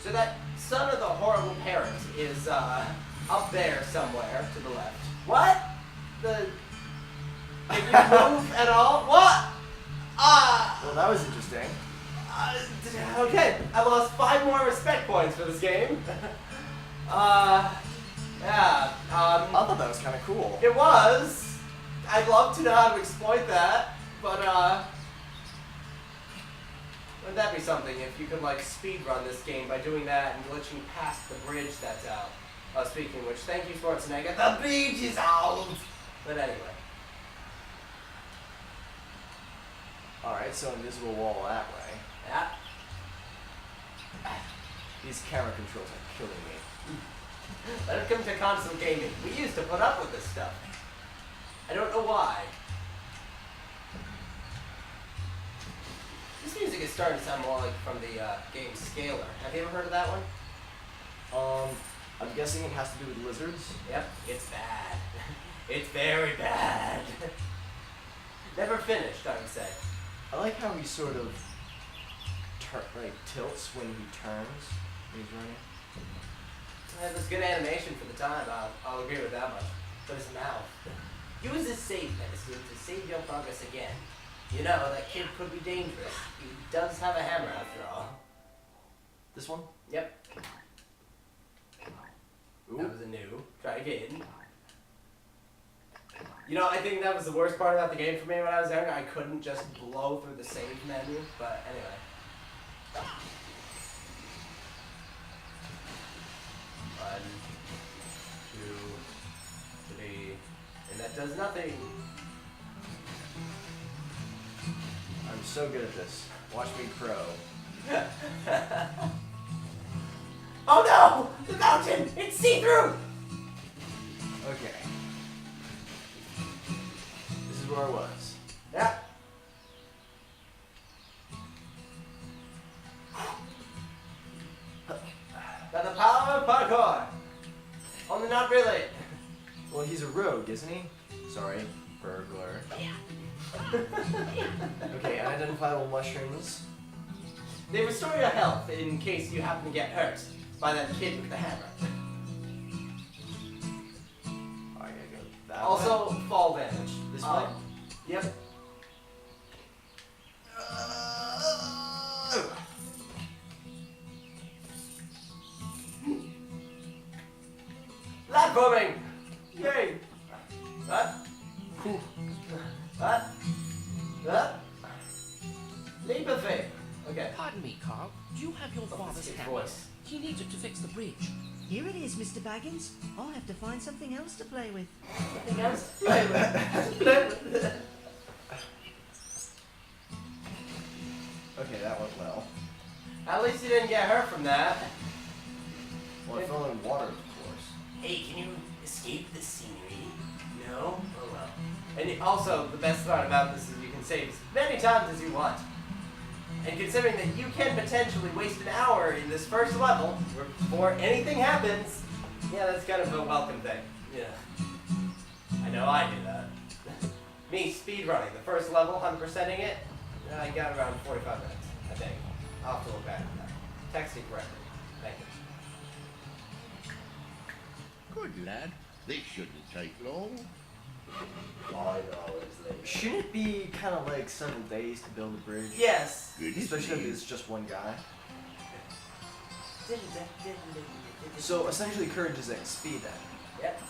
So that son of the horrible parent is up there somewhere to the left. What? Can you move at all? What? Well, that was interesting. Okay, I lost 5 more respect points for this game. Yeah. I thought that was kind of cool. It was. I'd love to know how to exploit that, but wouldn't that be something if you could like speed run this game by doing that and glitching past the bridge that's out? Speaking of which, thank you, Schwarzenegger. The bridge is out. But anyway. Alright, so invisible wall that way. Yeah. These camera controls are killing me. Let it come to console gaming. We used to put up with this stuff. I don't know why. This music is starting to sound more like from the game Scalar. Have you ever heard of that one? I'm guessing it has to do with lizards. Yep, it's bad. It's very bad. Never finished, I would say. I like how he sort of tilts when he turns when he's running. It was good animation for the time, I'll agree with that much. But his mouth. Use his save medicine to save your progress again. You know, that kid could be dangerous. He does have a hammer after all. This one? Yep. Ooh. That was a new. Try again. You know, I think that was the worst part about the game for me when I was younger. I couldn't just blow through the save menu, but anyway. 1, 2, 3, and that does nothing. I'm so good at this. Watch me pro. Oh no! The mountain! It's see-through! Okay. This is where I was. Yeah. Got the power of parkour! Only not really. Well, he's a rogue, isn't he? Sorry, burglar. Yeah. Okay, unidentifiable mushrooms. They restore your health in case you happen to get hurt by that kid with the hammer. I gotta go that Also, way. fall damage. This way? Yep. Platforming! Yay! What? What? What? Leap of faith. Okay. Pardon me, Carl. Do you have your father's his hammer? voice. He needs it to fix the bridge. Here it is, Mr. Baggins. I'll have to find something else to play with. Something else to play with. Play with. Okay, that went well. At least you didn't get hurt from that. Well, I fell in water, of course. Hey, can you escape the scenery? No? Oh well. And also, the best part about this is you can save as many times as you want. And considering that you can potentially waste an hour in this first level before anything happens, yeah, that's kind of a welcome thing. Yeah. I know I do that. Me speedrunning the first level, 100%ing it, I got around 45 minutes, I think. I'll have to look back at that. Texting correctly. Thank you. Good lad. This shouldn't take long. $5 later. Shouldn't it be kind of like several days to build a bridge? Yes. Especially if it's just one guy. So essentially courage is XP then. Yep.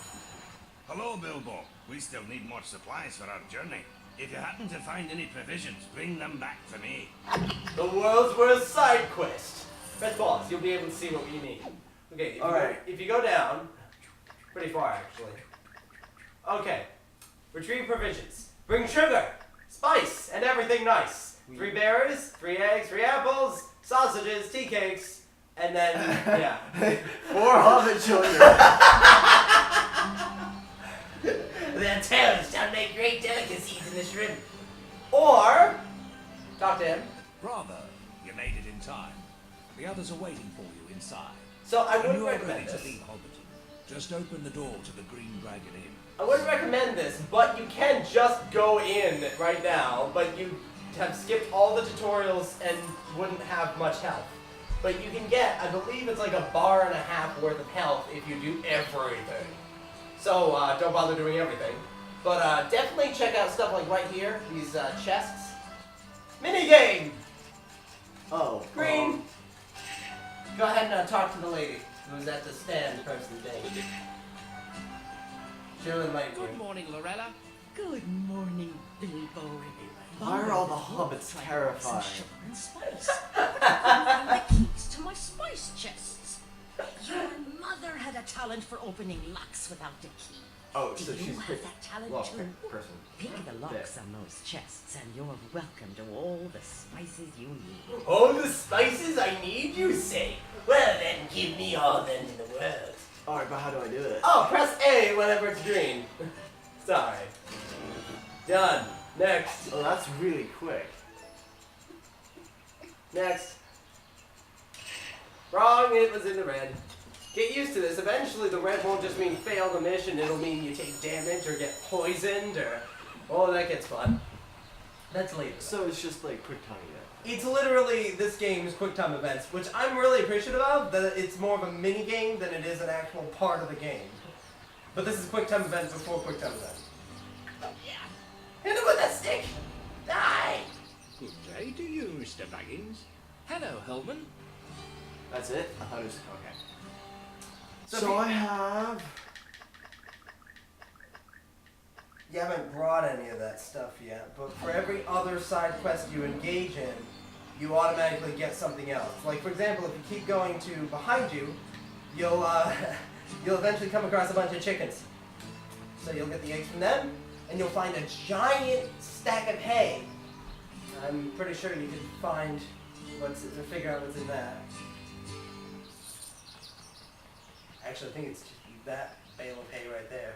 Hello, Bilbo. We still need more supplies for our journey. If you happen to find any provisions, bring them back to me. The world's worst side quest. Press pause. You'll be able to see what we need. Okay. If you go down, pretty far actually. Okay. Retrieve provisions. Bring sugar, spice, and everything nice. 3 berries, 3 eggs, 3 apples, sausages, tea cakes, and then, yeah. 4 Hobbit children. Their tails shall make great delicacies in this room. Or, talk to him. Bravo, you made it in time. The others are waiting for you inside. So I When wouldn't you are recommend ready to this. leave Hobbiton, just open the door to the Green Dragon Inn. I wouldn't recommend this, but you can just go in right now, but you have skipped all the tutorials and wouldn't have much help. but you can get, I believe it's like a bar and a half worth of health if you do everything. So don't bother doing everything. But definitely check out stuff like right here, these chests. Minigame! Oh. Green! Go ahead and talk to the lady who's at the stand across the day. She'll enlighten Good you. morning, Lorella. Good morning, Bilbo. Why are all the hobbits terrified? Sugar and spice. I found the keys to my spice chests. Your mother had a talent for opening locks without a key. Oh, Do so you she's have quick. that talent Well, too? quick person. Pick the locks on those chests, and you're welcome to all the spices you need. All the spices I need, you say? Well then, give me all them in the world. Alright, but how do I do it? Oh, press A whenever it's green. Sorry. Done. Next. Oh, that's really quick. Next. Wrong, it was in the red. Get used to this. Eventually the red won't just mean fail the mission, it'll mean you take damage or get poisoned or... Oh, that gets fun. That's later. So it's just like quick time then. It's literally this game's quick time events, which I'm really appreciative of, that it's more of a mini game than it is an actual part of the game. But this is quick time events before quick time events. Hit him with a stick! Die! Good day to you, Mr. Baggins. Hello, Hillman. That's it? I thought it was... Okay. So I have... You haven't brought any of that stuff yet, but for every other side quest you engage in, you automatically get something else. Like, for example, if you keep going to behind you, you'll eventually come across a bunch of chickens. So you'll get the eggs from them, and you'll find a giant stack of hay. I'm pretty sure you can find figure out what's in that. Actually, I think it's that bale of hay right there.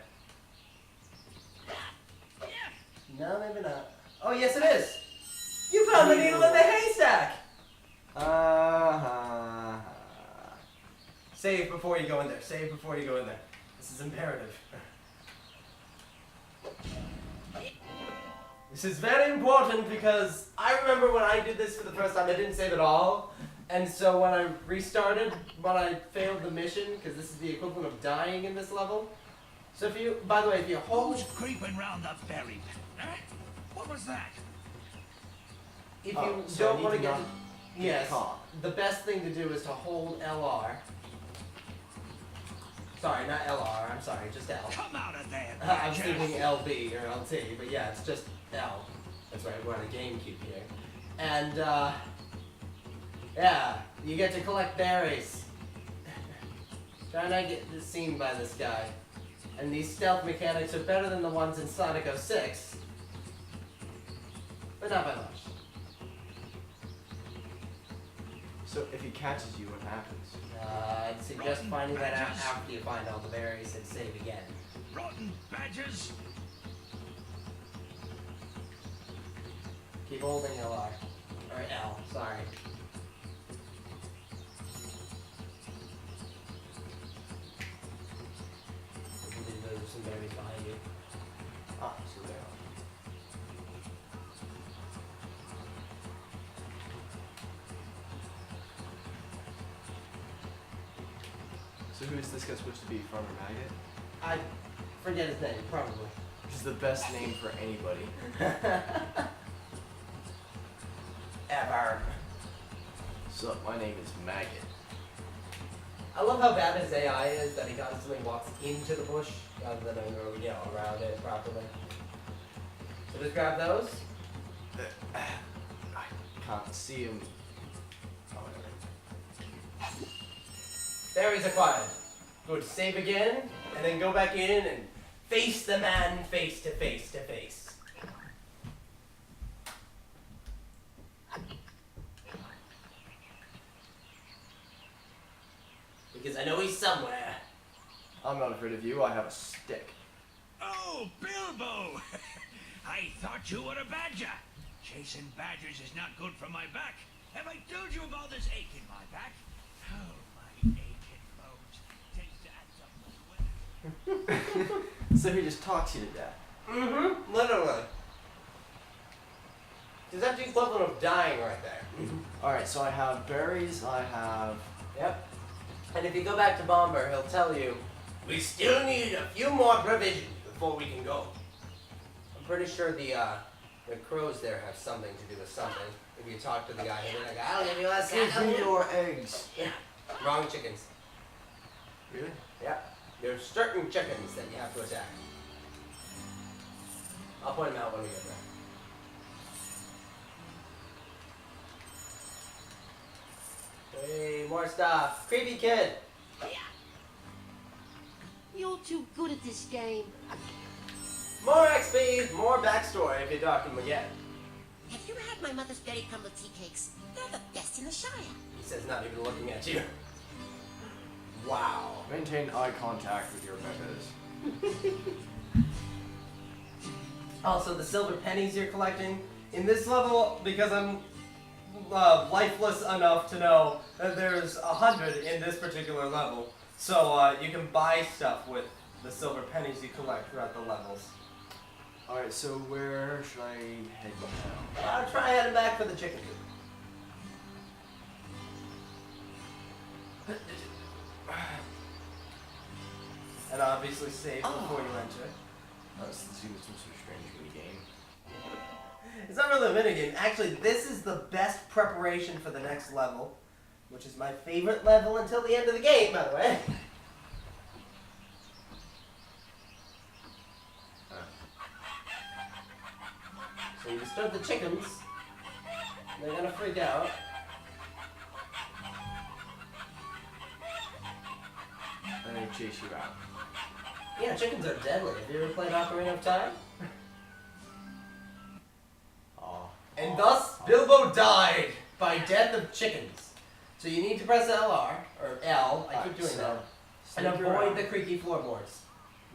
No, maybe not. Oh, yes, it is! You found the needle in the haystack! Save before you go in there. Save before you go in there. This is imperative. This is very important because I remember when I did this for the first time, I didn't save at all. And so when I restarted, when I failed the mission, because this is the equivalent of dying in this level. So if you, by the way, if you hold... Who's creeping round the berry pit? Eh? What was that? If you Oh, so I don't need want to to get... not Yes, caught. the best thing to do is to hold LR. Sorry, not LR, I'm sorry, just L. Come out of there, I was Badger. thinking LB or LT, but yeah, it's just L. That's right, we're on a GameCube here. And, yeah, you get to collect berries. Try not to get seen by this guy. And these stealth mechanics are better than the ones in Sonic 06. But not by much. So if he catches you, what happens? I'd suggest Rotten finding that out badgers. after you find all the berries and save again. Rotten badgers. Keep holding LR. Or L, sorry. There's some berries behind you. Ah, so there. So who is this guy supposed to be? Farmer Maggot? I forget his name, probably. Which is the best name for anybody. Ever. So my name is Maggot. I love how bad his AI is that he constantly walks into the bush rather than around it properly. So just grab those. I can't see him. Oh, whatever. Berries acquired. Good. Save again, and then go back in and face the man face to face to face. Because I know he's somewhere. I'm not afraid of you. I have a stick. Oh, Bilbo! I thought you were a badger. Chasing badgers is not good for my back. Have I told you about this ache in my back? Oh, my aching bones. Takes to add some sweat. So he just talks you to death. Mm-hmm. Literally. Because that's the equivalent of dying right there. Alright, so I have berries, I have... Yep. And if you go back to Bomber, he'll tell you, we still need a few more provisions before we can go. I'm pretty sure the crows there have something to do with something. If you talk to the guy, he'll be like, I'll give you a Give second. me your eggs. Yeah. Wrong chickens. Really? Yeah. There's certain chickens that you have to attack. I'll point them out when we get there. Hey, more stuff. Creepy kid. You're too good at this game. More XP, more backstory if you talk to him again. Have you had my mother's berry crumble tea cakes? They're the best in the Shire. He says not even looking at you. Wow. Maintain eye contact with your members. Also, the silver pennies you're collecting in this level, because I'm lifeless enough to know that there's 100 in this particular level. So you can buy stuff with the silver pennies you collect throughout the levels. Alright, so where should I head now? I'll try heading back for the chicken coop. And obviously save before you enter. This seems some sort of strange mini game. It's not really a minigame. Actually, this is the best preparation for the next level, which is my favorite level until the end of the game, by the way. So you disturb the chickens, they're gonna freak out. And they chase you out. Yeah, chickens are deadly. Have you ever played Ocarina of Time? Oh. And thus, Bilbo died by death of chickens. So you need to press LR, or L, I keep doing that, and avoid the creaky floorboards,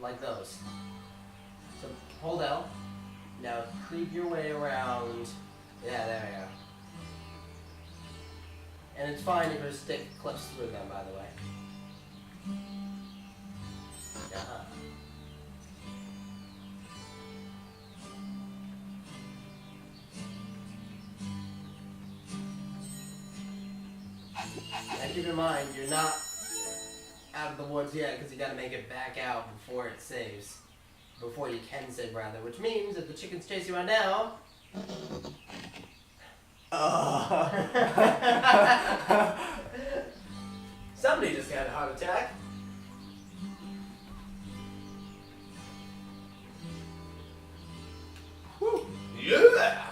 like those. So hold L, now creep your way around, yeah, there we go. And it's fine if your stick clips through them, by the way. Uh-huh. And keep in mind, you're not out of the woods yet because you got to make it back out before it saves. Before you can save, rather. Which means if the chickens chase you out now... Somebody just got a heart attack. Whew. Yeah!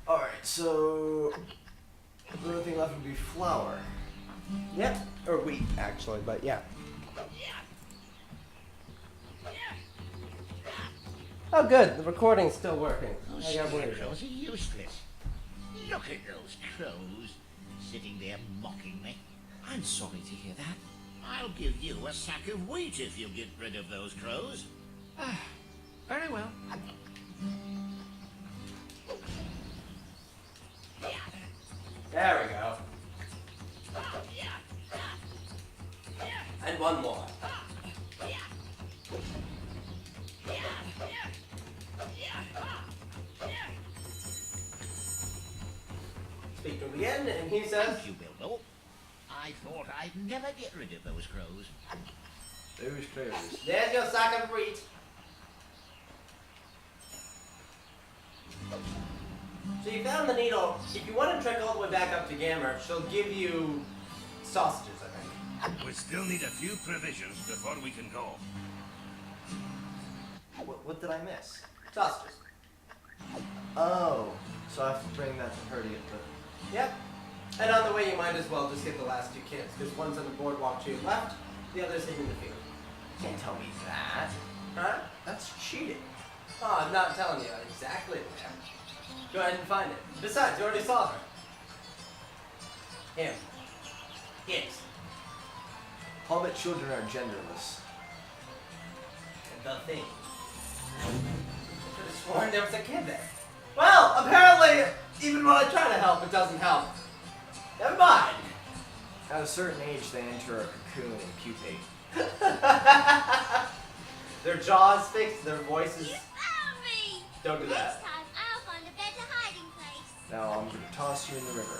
Alright, so the only thing left would be flour. Yep. Or wheat, actually, but yeah. Oh, good. The recording's still working. Those I gotta believe it. scarecrows are useless. Look at those crows sitting there mocking me. I'm sorry to hear that. I'll give you a sack of wheat if you get rid of those crows. Very well. There we go. And one more. Speak to him again, and he says, Thank you, Bilbo. I thought I'd never get rid of those crows. Those crows. there's your sack of wheat. So you found the needle. If you want to trek all the way back up to Gammer, she'll give you sausages, I think. We still need a few provisions before we can go. What did I miss? Sausages. Oh, so I have to bring that to her to get the... Yep. And on the way, you might as well just get the last two kids, because one's on the boardwalk to your left, the other's hidden in the field. Can't tell me that. Huh? That's cheating. Oh, I'm not telling you exactly where. Go ahead and find it. Besides, you already saw her. Him. It. Hobbit children are genderless. The thing. I could have sworn there was a kid there. Well, apparently, even when I try to help, it doesn't help. Never mind. At a certain age, they enter a cocoon and pupate. Their jaws fixed, their voices Don't do Next that. time, I'll find a better hiding place. Now I'm gonna toss you in the river.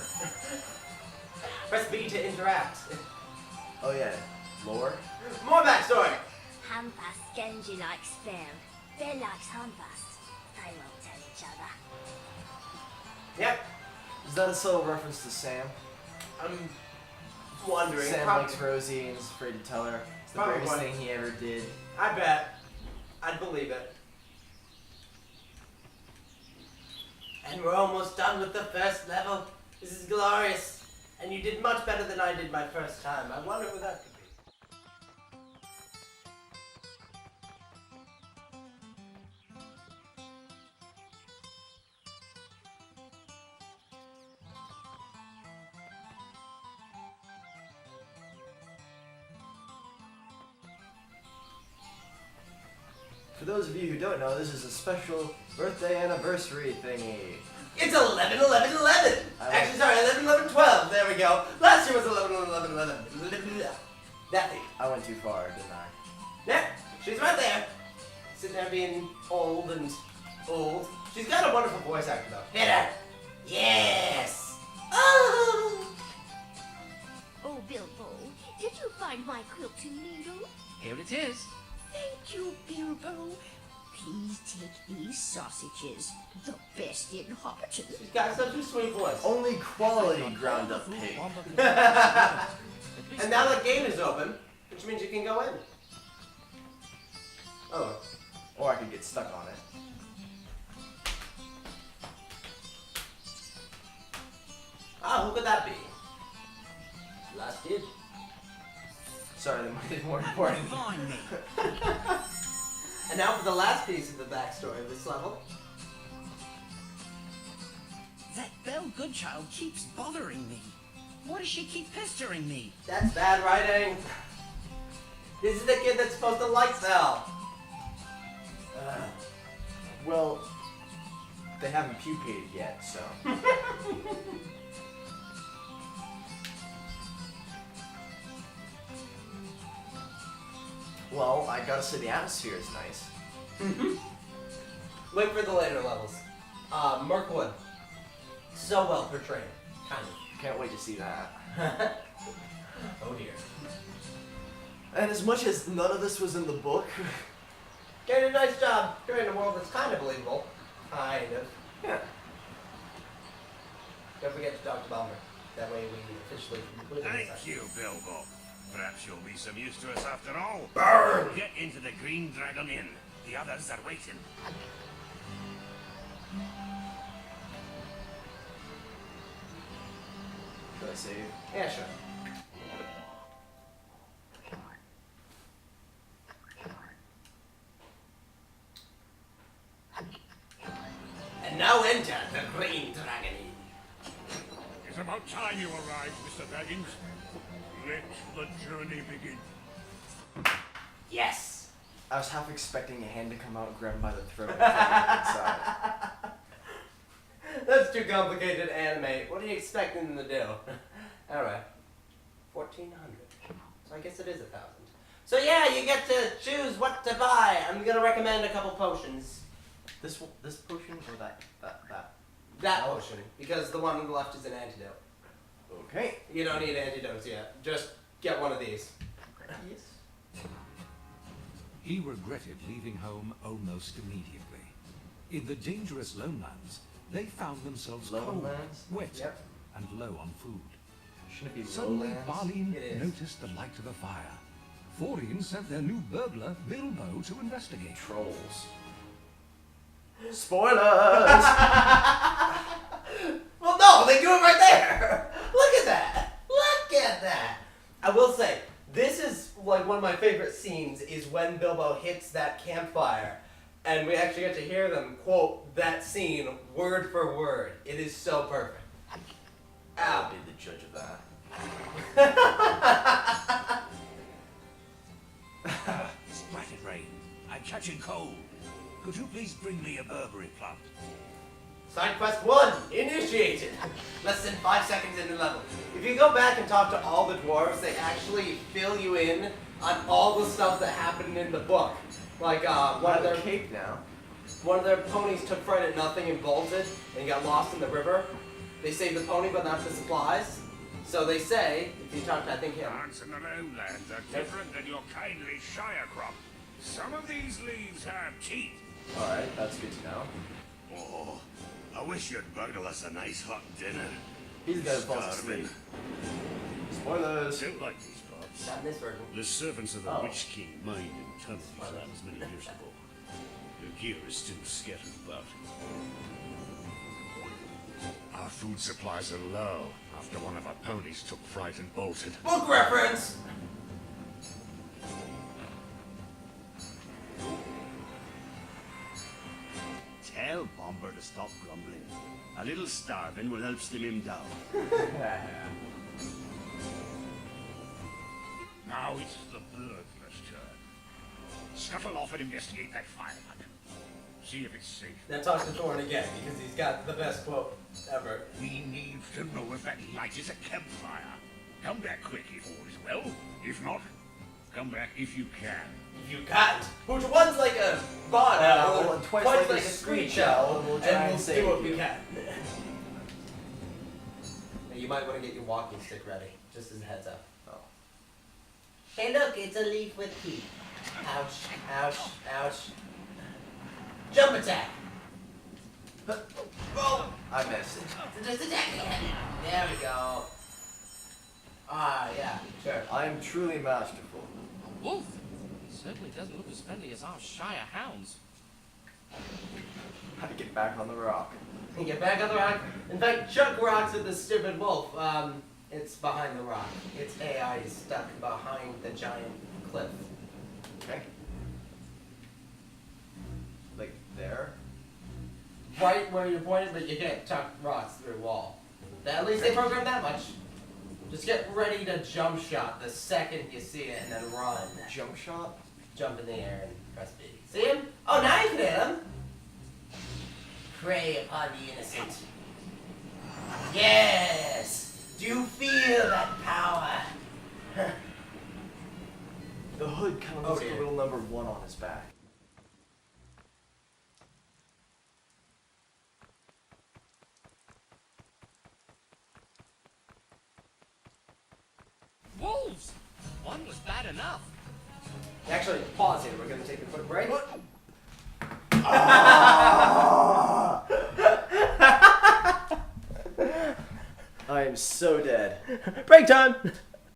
Press B to interact. Oh yeah, lore. More backstory. Humfast Genji likes Bear. Bear likes Humfast. They won't tell each other. Yep. Is that a subtle reference to Sam? I'm wondering. Sam Prob- likes Rosie and is afraid to tell her. It's the Probably bravest one. thing he ever did. I bet. I'd believe it. And we're almost done with the first level. This is glorious. And you did much better than I did my first time. I wonder what that could be. For those of you who don't know, this is a special birthday anniversary thingy. It's 11, 11, 11. Actually, sorry, 11, 11, 12. There we go. Last year was 11, 11, 11. That thing. I went too far, didn't I? Yeah, she's right there. Sitting there being old and old. She's got a wonderful voice actor, though. Hit her. Yes. Oh. Oh, Bilbo, did you find my quilting needle? Here it is. Thank you, Bilbo. Please take these sausages, the best in Hobbiton. She's got such a sweet voice. Only quality ground up pig. And now the gate is open, which means you can go in. Oh. Or I could get stuck on it. Ah, who could that be? Last kid. Sorry, that might be more important. Find me. And now for the last piece of the backstory of this level. That Belle Goodchild keeps bothering me. Why does she keep pestering me? That's bad writing. This is the kid that's supposed to like Belle. Well, they haven't pupated yet, so. Well, I gotta say the atmosphere is nice. Wait for the later levels. Mirkwood. So well portrayed. Kind of. Can't wait to see that. Oh dear. And as much as none of this was in the book, Did a nice job creating a world that's kind of believable. Kind of. yeah. Don't forget to talk to Balmer. That way we officially conclude this Thank section. you, Bilbo. Perhaps you'll be some use to us after all. Burn! Get into the Green Dragon Inn. The others are waiting. Should I save? Yeah, sure. And now enter the Green Dragon Inn. It's about time you arrived, Mr. Baggins. Let the journey begin. Yes. I was half expecting a hand to come out and grab him by the throat and take him inside. That's too complicated to animate. What are you expecting them to do? Alright. 1,400. So I guess it is 1,000. So yeah, you get to choose what to buy. I'm gonna recommend a couple potions. This potion or that? That potion, because the one on the left is an antidote. Okay. You don't need antidotes yet. Just get one of these. Yes. He regretted leaving home almost immediately. In the dangerous lowlands, they found themselves cold, Lowlands? wet, Yep. and low on food. Shouldn't it be Suddenly, lowlands? Barleen It is. noticed the light of a fire. Thorien sent their new burglar, Bilbo, to investigate. Trolls. Spoilers! Well, no, they do it right there. Look at that. Look at that. I will say, this is like one of my favorite scenes is when Bilbo hits that campfire and we actually get to hear them quote that scene word for word. It is so perfect. I'll be the judge of that. Splattered rain. I'm catching cold. Could you please bring me a Burberry plant? Side quest 1 initiated. Less than 5 seconds into the level. If you go back and talk to all the dwarves, they actually fill you in on all the stuff that happened in the book. Like one of their cape now. one of their ponies took fright at nothing and bolted and got lost in the river. They saved the pony but not the supplies. So they say, if you talk to, I think him. Plants in the lowlands are different than your kindly shire crop. Some of these leaves have teeth. Alright, that's good to know. Oh, I wish you'd burgle us a nice hot dinner. He's gonna fall asleep. Spoilers! Don't like these parts. Not in this version. The servants of the Oh. Witch King mined and tunneled these lands many years ago. Their gear is still scattered about. Our food supplies are low after one of our ponies took fright and bolted. Book reference! Tell Bomber to stop grumbling. A little starving will help slim him down. Now it's the burglar's turn. Scuttle off and investigate that fire hut. See if it's safe. Now talk to Thorn again, because he's got the best quote ever. We need to know if that light is a campfire. Come back quick if all is well. If not, come back if you can. You can't. Which one's like a bot owl, and twice like a screech owl, and we'll try and we'll save do what we you. can. Now, you might want to get your walking stick ready, just as a heads up. Oh. Hey look, it's a leaf with teeth. Ouch, ouch, ouch. Jump attack! Oh! I missed it. Just attack again. There we go. Ah, yeah, sure. I am truly masterful. A wolf? He certainly doesn't look as friendly as our shire hounds. How to get back on the rock. And get back on the rock. In fact, chuck rocks at the stupid wolf. It's behind the rock. Its AI is stuck behind the giant cliff. Okay. Like there? Right where you're pointed, but you can't chuck rocks through a wall. At least they programmed that much. Just get ready to jump shot the second you see it and then run. Jump shot? Jump in the air and press B. See him? Oh, now you can hit him. Prey upon the innocent. Yes! Do you feel that power? The hood kind of Oh, looks like a dear. little number 1 on his back. Wolves! One was bad enough. Actually, pause here. We're going to take a quick break. I am so dead. Break time!